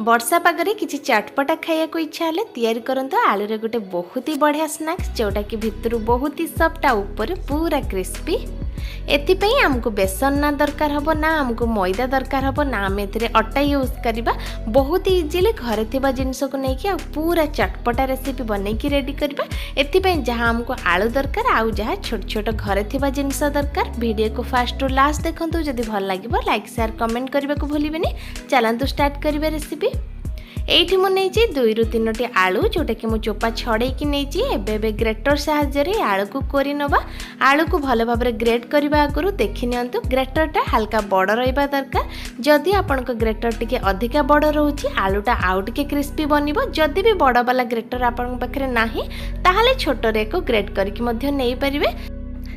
वर्षा पागरे किसी चटपटा खाया को इच्छा हेले तैयारी करंतु आलू रे गोटे बहुत ही बढ़िया स्नैक्स जोटा कि भितर बहुत ही सॉफ्ट आ ऊपर पूरा क्रिस्पी। एथिपई आमको बेसन ना दरकार हबो ना आमको मैदा दरकार हबो ना आम एथिरे अटा यूज करिबा। बहुत ही इजीली घरे थिबा जिंस को नेकी आ पूरा चटपटा रेसिपी बनेकी रेडी करबा। एथिपई जहां आमको आलू दरकार आउ जहां छोट छोट घरे थिबा जिंस दरकार। वीडियो को फास्ट टू लास्ट देखंतु जदि भल लागिबो लाइक शेयर कमेंट करबा को भूलिबेनी। चलंतु स्टार्ट करिबा रेसिपी। एठी मु नेछि 2 रु 3टी आलू जोटा कि मु चोपा छड़े कि नेछि। एबे ग्रेटर सहाय्य रे आलू को कोरि नबा। आलू को भलो भाबरे ग्रेट करबा आगरु देखि नियंतु ग्रेटरटा हल्का बड़ रहबा दरकार। जदि आपनक ग्रेटर टिके अधिका बड़ रहउछि आलूटा आउ टिके क्रिस्पी बनिबो। जदि भी बड़ वाला ग्रेटर आपन पाखरे नाही ताहाले छोट रे को ग्रेट करके मध्य नै परिबे।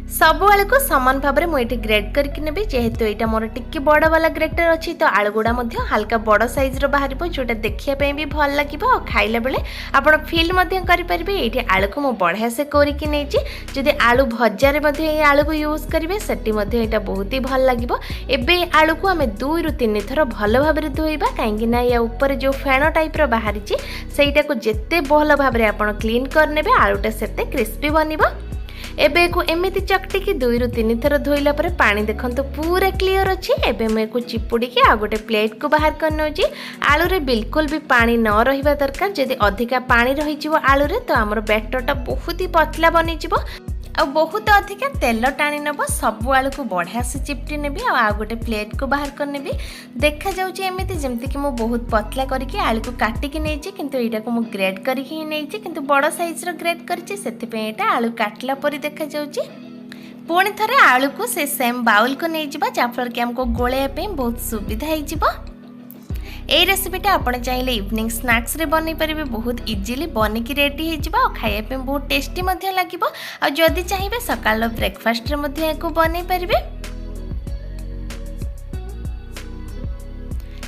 सब आलू को समान भाव में मुझे ग्रेड करके नेबी। जेहेतु यहाँ मोर टिके बड़ वाला ग्रेटर अच्छी तो आलू गुड़ा हल्का बड़ साइज बाहर जोटा देखापी भी भल लगे और खाइला बेले आप फिल करेंगे। ये आलू को मुझे बढ़िया से कोरिकी नहीं। जदि आलू भजार आलू को यूज करेंगे से बहुत ही भल लगे। एवं आलू को आम 2 रु 3 थर भल भाव में धोइबा कहीं या ऊपर जो फेण टाइप बाहरी से जिते भल भाव में आप क्लीन करने आलूटा से क्रिस्पी बनिबो। एबे को एमिति चकटी की 2 रु 3 थर धोइला परे पानी देखंतु पूरा क्लियर अछि। एबे मैं को चिपुडी के आ गोटे प्लेट को बाहर करनो छी। आलू रे बिल्कुल भी पानी न रहिबा दरकार। जदि अधिका पानी रहि जिवो आलू रे तो हमर बैटरटा बहुत ही पतला बनि जिवो आ बहुत अधिका तेल टाणी नब। सब आलू को बढ़िया से चिपटी नेबी आ गोटे प्लेट को बाहर कर नेबी। देखा जाउची एमिति जेमति कि मु बहुत पतला करके आलू को काटी के नेछि किंतु एटा को मु ग्रेड करके ही नेछि किंतु बड़ साइज रो ग्रेड करछि सेति पे एटा आलू काटला परी देखा जाउची। पुणी थरे आलू को से सेम बाउल को नै जिबा जाफर के हमको गोळे पे बहुत सुविधा हे जिवो। ए रेसिपीटा आपन चाहिए इवनिंग स्नैक्स रे बनै परिबे। बहुत इजीली बनिकी रेडी हे जिबा और खाइया पे बहुत टेस्टी मध्ये लागिबो। आ जदि चाहिए सकाळ ब्रेकफास्ट रे मध्ये एको बनै परिबे।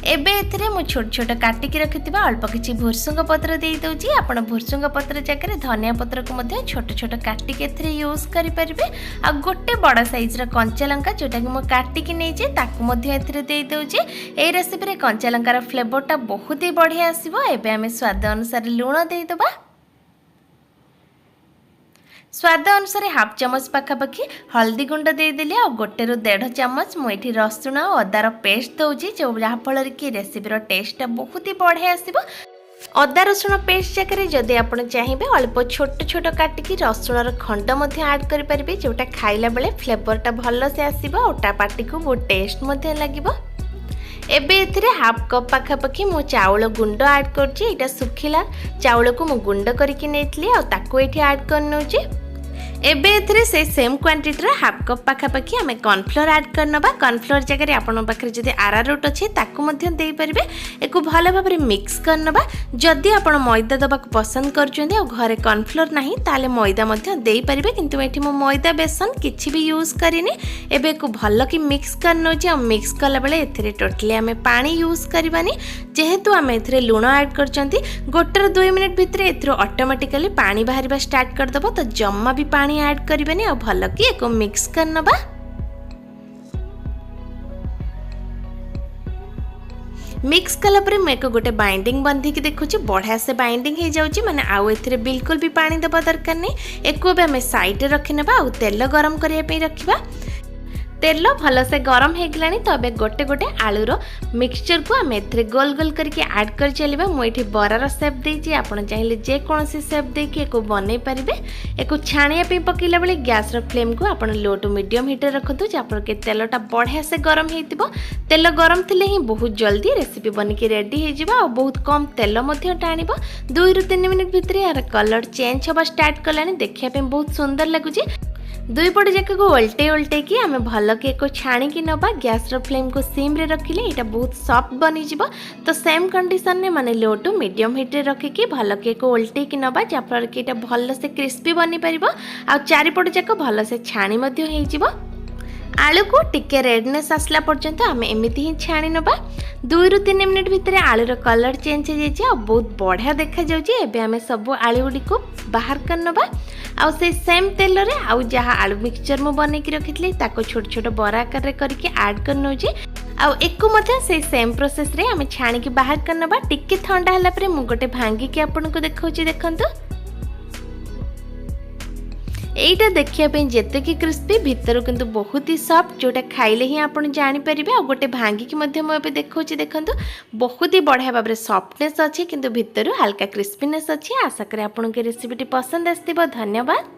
एबे एथिरे मु छोट छोट काटिकी रखिथिबा अल्प किछि भुरसुंग पत्र देई दउची। आपण भुरसुंग पत्र जगह धनिया पत्र को मध्ये छोट छोट काटिकी एथिरे यूज करि परिबे। आ गोटे बड़ साइज रा कंचा लंका जोटा कि मु काटिकी नै जे ताकू मध्ये एथिरे देई दउची। ए रेसिपी रे कंचा लंका रा फ्लेवरटा बहुत ही बढ़िया आसीबो। एबे हमें स्वाद अनुसार लूण देई दबा। स्वाद अनुसार हाफ चमच पाखापाखि हल्दी गुंड देदेली और 1 रु 1.5 चमच मुझे रसुण और अदार पेस्ट दूसरी जो जहाँफल कि रेसिपीर टेस्टा बहुत ही बढ़िया आसो। अदा रसुण पेस्ट जगह जदि आप चाहिए अल्प छोट छोट काटिकी रसुणर खंड आड करेंगे जोटा खाइला बेले फ्लेवरटा भल से आसो और पार्टी को बहुत टेस्ट लगे। एबे एथिरे हाफ कप पाखापाखि मु चाउल गुंड आड कर सुखिला चाउल को मु गुंड करके नेतली और ताको एठी आड कर नउची। एबे एथिरे से सेम क्वांटिटी रे हाफ कप पाखापाखि आमे कॉर्नफ्लोर आड करनबा। कॉर्नफ्लोर जगह आपन पाखरे जदि आरारोट अछि ताको मध्य देई परिबे। एको भलो भाबरे मिक्स करनबा। जदि आपन मैदा दबा को पसंद करछन्ते और घरे कॉर्नफ्लोर नाही ताले मैदा मध्य देई परिबे किंतु एठी मो मैदा बेसन किछि भी यूज करिनी। एबे को भलो कि मिक्स करनो जे और मिक्स कला बेले एथिरे टोटली आमे पानी यूज करबानी। जेहेतु आमे एथिरे लूण ऐड करछन्ती 1 ରୁ 2 मिनिट भितरे एथिरो ऑटोमेटिकली पानी बाहरिबा स्टार्ट कर दबो। तो जम्मा भी पानी ऐड करिबेनी और भलो कि एको मिक्स करनबा। मिक्स कला परे मैं को गोटे बाइंडिंग बंधी की देखुची बढ़िया से बाइंडिंग हो जाउची माने आउ एथिरे बिल्कुल भी पानी दबा दरकार नहीं। एको बे हमें साइड रे रखिनबा और तेल गरम करिया पे रखिबा। तेल भल से गरम हो गलानी तो अबे गोटे गोटे आलूर मिक्सचर को आम एथिरे गोल गोल करके ऐड कर चलिबा। मुझे बरार सेप देछि आपण चाहिए जे कोनोसी सेप देके एको बनै परिबे। एको छाणिया पे पकेला बेले गैस रो फ्लेम को आपण लो टू मीडियम हीट रे रखतु जापर के तेलटा बढ़िया से गरम हेतिबो। तेल गरम थिले ही बहुत जल्दी रेसिपी बनिके रेडी हे जिबा और बहुत कम तेल मध्ये टाणिबो। 2 रु 3 मिनिट भितरे यार कलर चेंज होबा स्टार्ट कलानी। देखिया पे बहुत सुंदर लागुची। दुई पट जाक को उल्टे उल्टे कि आम भल के एको छाणी की नबा। गैस रो फ्लेम को सिम रे रखिले एटा बहुत सॉफ्ट बनी जिवो। तो सेम कंडीशन ने माने लो टू मीडियम हीट रे रखिकी भल के एको उल्टे की नबा जाफर कि एटा भल से क्रिस्पी बनी परिबो आ चारि पट जाक भल से छाणी मध्य हे जिवो। आलू को टिके रेडनेस आसला पर्यंत आम एमती ही छाणी नबा। 2 रु 3 मिनिट भितर आलूर कलर चेंज हो जाए और बहुत बढ़िया देखा जाउची। एबे आमे सब आलू गुडी को बाहर कर नबा आउ से सेम तेल रे आउ जहाँ आलू मिक्सचर मु बने की रखितली ताको छोट छोट बरा आकार रे करके ऐड कर नउची। आउ एक से सेम प्रोसेस रे आम छाणी की बाहर करनबा। टिके ठंडा हला परे मु गोटे भांगी की आपन को देखौची देखंतु। एटा देखिया पे जेते कि क्रिस्पी भितर किंतु बहुत ही सॉफ्ट जोटा खाइले ही आपन जानि परिबे। आ गोटे भांगी की मध्य मु एबे देखौची देखंतु बहुत ही बढ़िया भाबरे सॉफ्टनेस अछि किंतु भितर हल्का क्रिस्पीनेस अछि। आशा करे आपन के रेसिपीटी पसंद आस्तिबो। धन्यवाद।